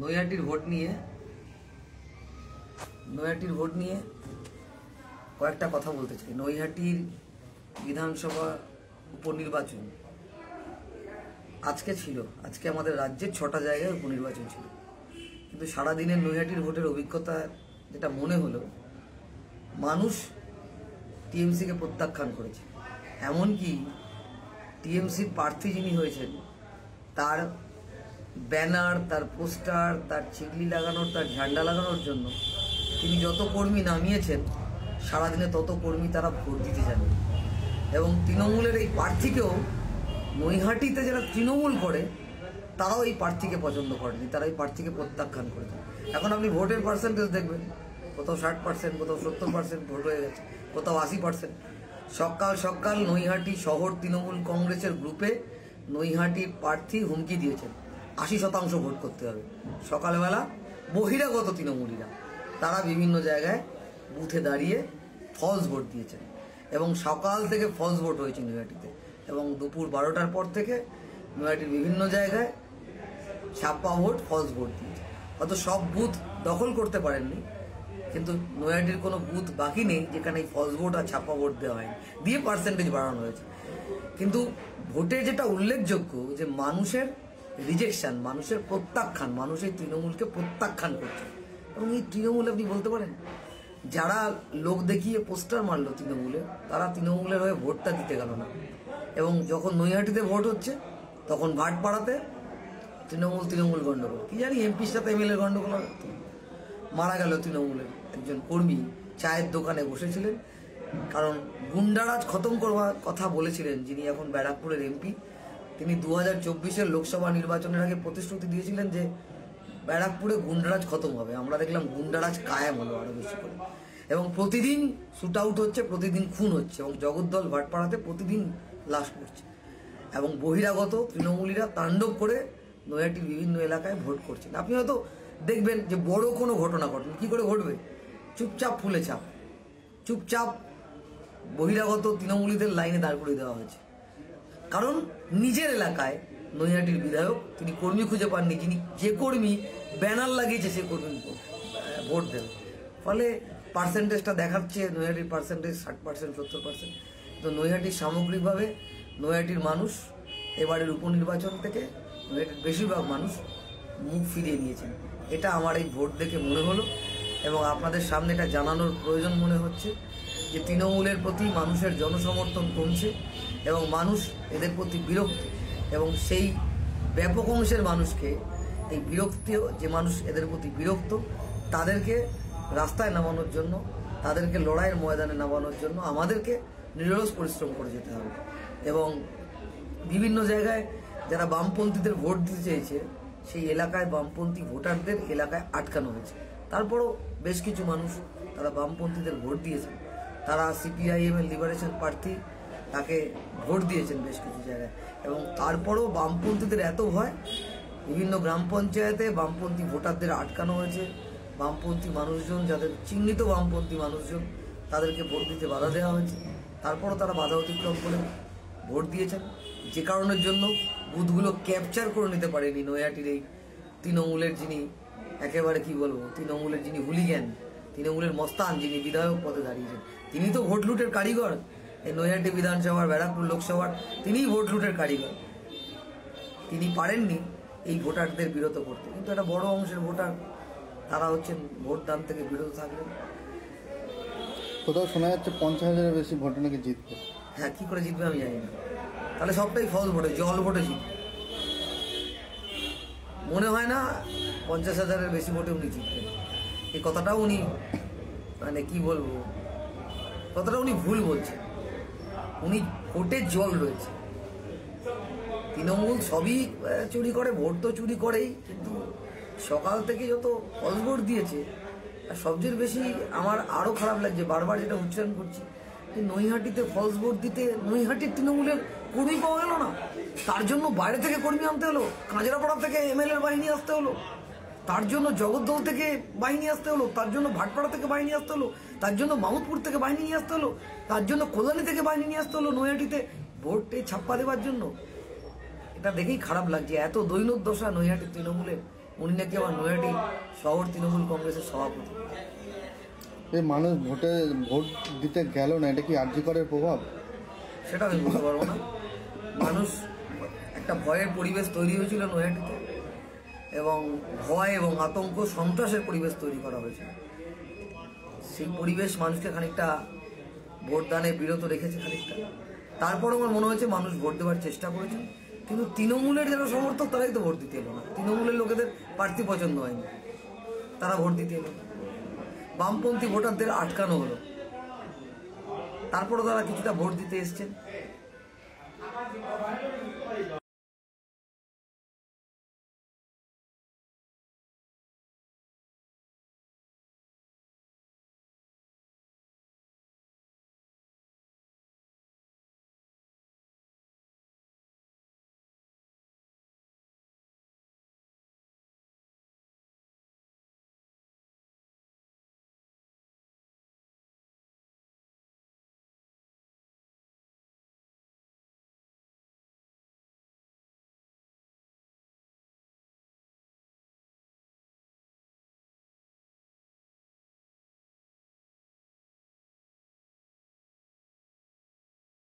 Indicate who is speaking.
Speaker 1: নৈহাটির vote নিয়ে কয়েকটা কথা বলতে চাই। নৈহাটির বিধানসভা উপনির্বাচন আজকে আমাদের রাজ্যের 6টা জায়গায় উপনির্বাচন ছিল, কিন্তু সারাদিনের নৈহাটির ভোটের অভিজ্ঞতা যেটা মনে হলো, মানুষ টিএমসিকে প্রত্যাখ্যান করেছে। এমনকি টিএমসির প্রার্থী যিনি হয়েছেন তার ব্যানার, তার পোস্টার, তার চিগলি লাগানোর, তার ঝান্ডা লাগানোর জন্য তিনি যত কর্মী নামিয়েছেন সারাদিনে তত কর্মী তারা ভোট দিতে যাবে। এবং তৃণমূলের এই প্রার্থীকেও নৈহাটিতে যারা তৃণমূল করে তারাও এই প্রার্থীকে পছন্দ করেনি, তারা এই প্রার্থীকে প্রত্যাখ্যান করেছে। এখন আপনি ভোটের পার্সেন্টেজ দেখবেন, কোথাও 60%, কোথাও 70% ভোট হয়ে গেছে, কোথাও 80%। সকাল নৈহাটি শহর তৃণমূল কংগ্রেসের গ্রুপে নৈহাটির প্রার্থী হুমকি দিয়েছেন 80% ভোট করতে হবে। সকালবেলা বহিরাগত তৃণমূলীরা তারা বিভিন্ন জায়গায় বুথে দাঁড়িয়ে ফলস ভোট দিয়েছেন এবং সকাল থেকে ফলস ভোট হয়েছে নৈহাটিতে। এবং দুপুর 12টার পর থেকে নৈহাটির বিভিন্ন জায়গায় ছাপ্পা ভোট, ফলস ভোট দিয়েছে। হয়তো সব বুথ দখল করতে পারেননি, কিন্তু নৈহাটির কোনো বুথ বাকি নেই যেখানে ফলস ভোট আর ছাপ্পা ভোট দেওয়া হয়নি, দিয়ে পার্সেন্টেজ বাড়ানো হয়েছে। কিন্তু ভোটে যেটা উল্লেখযোগ্য যে মানুষের রিজেকশন, মানুষের প্রত্যাখ্যান, মানুষের তৃণমূলকে প্রত্যাখ্যান করছে। এবং এই তৃণমূল আপনি বলতে পারেন যারা লোক দেখিয়ে পোস্টার মারলো তৃণমূলে, তারা তৃণমূলের হয়ে ভোটটা দিতে গেল না। এবং যখন নৈহাটিতে ভোট হচ্ছে তখন ভাটপাড়াতে তৃণমূল গন্ডগোল, কি জানি এমপির সাথে এমএলএ গন্ডগোল, মারা গেল তৃণমূলের একজন কর্মী চায়ের দোকানে বসেছিলেন। কারণ গুন্ডারাজ খতম করবার কথা বলেছিলেন যিনি এখন ব্যারাকপুরের এমপি। তিনি 2024-এর লোকসভা নির্বাচনের আগে প্রতিশ্রুতি দিয়েছিলেন যে ব্যারাকপুরে গুন্ডারাজ খতম হবে। আমরা দেখলাম গুন্ডারাজ কায়েম হলো আরো বেশি করে, এবং প্রতিদিন শুট আউট হচ্ছে, প্রতিদিন খুন হচ্ছে, এবং জগদ্দল ভাটপাড়াতে প্রতিদিন লাশ পড়ছে। এবং বহিরাগত তৃণমূলীরা তাণ্ডব করে নৈহাটির বিভিন্ন এলাকায় ভোট করছেন। আপনি হয়তো দেখবেন যে বড় কোনো ঘটনা ঘটেনি, কি করে ঘটবে? চুপচাপ ফুলে চাপ, চুপচাপ বহিরাগত তৃণমূলীদের লাইনে দাঁড় করিয়ে দেওয়া হয়েছে। কারণ নিজের এলাকায় নৈহাটির বিধায়ক তিনি কর্মী খুঁজে পাননি, যে কর্মী ব্যানার লাগিয়েছে সে কর্মী ভোট দেবে। ফলে পার্সেন্টেজটা দেখাচ্ছে নৈহাটির পার্সেন্টেজ 60%, 70%। তো নৈহাটির সামগ্রিকভাবে নৈহাটির মানুষ এবারের উপনির্বাচন থেকে নৈহাটির বেশিরভাগ মানুষ মুখ ফিরিয়ে নিয়েছেন। এটা আমার এই ভোট দেখে মনে হলো, এবং আপনাদের সামনে এটা জানানোর প্রয়োজন মনে হচ্ছে যে তৃণমূলের প্রতি মানুষের জনসমর্থন কমছে এবং মানুষ এদের প্রতি বিরক্ত। এবং সেই ব্যাপক অংশের মানুষকে এই বিরক্তি, যে মানুষ এদের প্রতি বিরক্ত, তাদেরকে রাস্তায় নামানোর জন্য, তাদেরকে লড়াইয়ের ময়দানে নামানোর জন্য আমাদেরকে নিরলস পরিশ্রম করে যেতে হবে। এবং বিভিন্ন জায়গায় যারা বামপন্থীদের ভোট দিতে চেয়েছে সেই এলাকায় বামপন্থী ভোটারদের এলাকায় আটকানো হয়েছে। তারপরও বেশ কিছু মানুষ তারা বামপন্থীদের ভোট দিয়েছেন, তারা সিপিআইএম এর লিবারেশন প্রার্থী তাকে ভোট দিয়েছেন বেশ কিছু জায়গায়। এবং তারপরও বামপন্থীদের এত ভয়, বিভিন্ন গ্রাম পঞ্চায়েতে বামপন্থী ভোটারদের আটকানো হয়েছে। বামপন্থী মানুষজন, যাদের চিহ্নিত বামপন্থী মানুষজন, তাদেরকে ভোট দিতে বাধা দেওয়া হয়েছে। তারপরও তারা বাধা অতিক্রম করে ভোট দিয়েছেন, যে কারণের জন্য বুথগুলো ক্যাপচার করে নিতে পারেনি নৈহাটির এই তৃণমূলের যিনি একেবারে কি বলবো, তৃণমূলের যিনি হুলিগ্যান, তৃণমূলের মস্তান, যিনি বিধায়ক পদে দাঁড়িয়েছেন, তিনি তো ভোট লুটের কারিগর। এই নৈহাটি বিধানসভার, ব্যারাকপুর লোকসভার তিনিই ভোট লুটের কারিগর। তিনি পারেননি এই ভোটারদের বিরত করতে, কিন্তু একটা বড় অংশের ভোটার তারা হচ্ছেন ভোটদান থেকে বিরত থাকলেন।
Speaker 2: কোথাও শোনা যাচ্ছে 50,000-এর বেশি ভোটে নাকি জিতবে।
Speaker 1: হ্যাঁ, কি করে জিতবে আমি জানি না। তাহলে সবটাই ফলস ভোটে, জল ভোটে জিতবে। মনে হয় না 50,000-এর বেশি ভোটে উনি জিতবেন। এই কথাটাও উনি, মানে কি বলবো, কথাটা উনি ভুল বলছেন। উনি ভোটে জল রয়েছে। তৃণমূল সবই চুরি করে, ভোট তো চুরি করেই, কিন্তু সকাল থেকে যত ফলস ভোট দিয়েছে, আর সবচেয়ে বেশি আমার আরো খারাপ লাগছে, বারবার যেটা উচ্চারণ করছি, যে নৈহাটিতে ফলস ভোট দিতে নৈহাটির তৃণমূলের কর্মী পাওয়া গেল না। তার জন্য বাইরে থেকে কর্মী আনতে হলো, কাঁচরাপাড়া থেকে এমএলএর বাহিনী আসতে হলো, তার জন্য জগদ্দল থেকে বাহিনী আসতে হলো, তার জন্য ভাটপাড়া থেকে বাহিনী আসতে হলো, তার জন্য মাহুতপুর থেকে বাহিনী নিয়ে আসতে হলো, তার জন্য কল্যাণী থেকে বাহিনী নিয়ে আসতে হলো নৈহাটিতে ভোটে ছাপ্পা দেওয়ার জন্য। এটা দেখেই খারাপ লাগছে, এত দৈনদশা নৈহাটির তৃণমূলের উনি নাকি আমার নৈহাটি শহর তৃণমূল কংগ্রেসের সভাপতি।
Speaker 2: এই মানুষ ভোট দিতে গেল না, এটা কি আরজি করের প্রভাব?
Speaker 1: সেটা আমি বলতে পারবো না। মানুষ একটা ভয়ের পরিবেশ তৈরি হয়েছিল নৈহাটিতে, এবং ভয় এবং আতঙ্ক সন্ত্রাসের পরিবেশ তৈরি করা হয়েছিল। সেই পরিবেশ মানুষকে খানিকটা ভোটদানে বিরত রেখেছে খানিকটা। তারপর আমার মনে হয়েছে মানুষ ভোট দেওয়ার চেষ্টা করেছে, কিন্তু তৃণমূলের যারা সমর্থক তারাই তো ভোট দিতে এলো না। তৃণমূলের লোকেদের প্রার্থী পছন্দ হয়নি, তারা ভোট দিতে এলো না। বামপন্থী ভোটারদের আটকানো হলো, তারপরও তারা কিছুটা ভোট দিতে এসছেন।